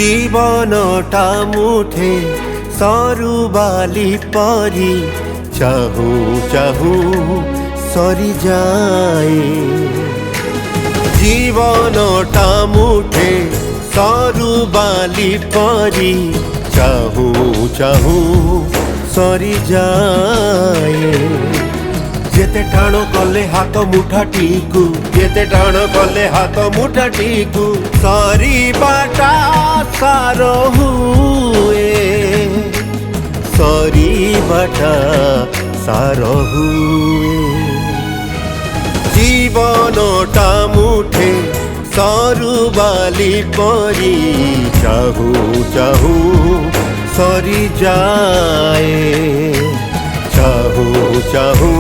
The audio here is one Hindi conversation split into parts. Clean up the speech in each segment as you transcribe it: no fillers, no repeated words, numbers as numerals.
जीवनटा मुठे सरू बाली परी चाहू चाहू सरी जाए। जीवनटा मुठे सरू बाली परी चाहू चाहू सरी जाए। जेते टाण कले हाथ मुठाटीकू जेते टाण कले हाथ मुठाटीकू सरी बाटा सार हुए सरी बाटा सार हुए। जीवनटा मुठे सरू बाली परी चाहू चाहू सरी जाए। चाहू चाहू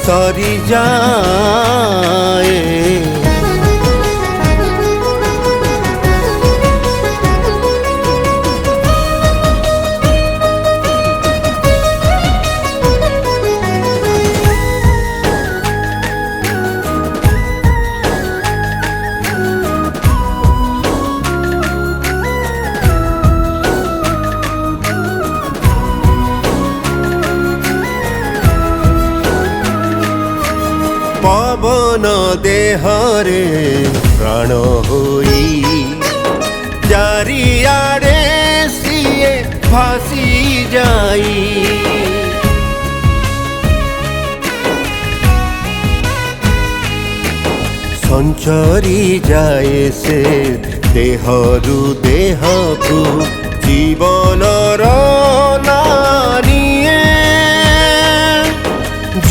सरी जाए। पवन देहरे प्राण होई चारिआडे सिए भासी जाई। संचरी जाए से देहरु देहकु जीवनर नानिए।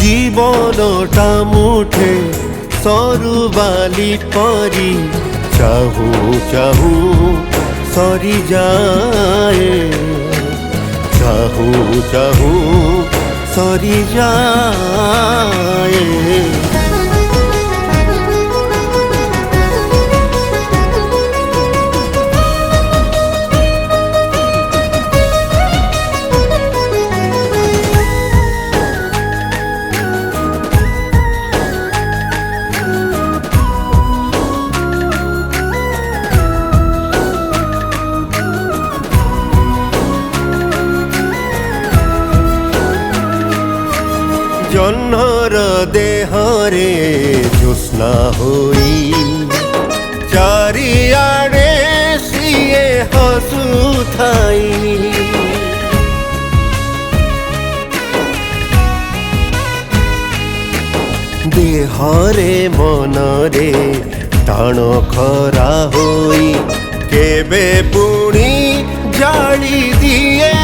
जीवनटा मुठे सरू बाली परी चाहू चाहू सरी जाए। चाहू चाहू सरी जाए। जन्नर देहरे ज्योत्स्ना होई चारिआडे सिए हसुथाई। देहरे मनरे टाण खरा होई केबे पुणी जाली दिए।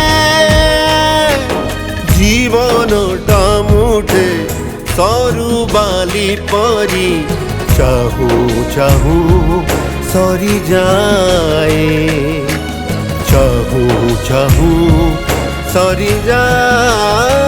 जीवनटा मुठे सरू बाली परी चाहू चाहू सरी जाए। चाहू चाहू सरी जाए।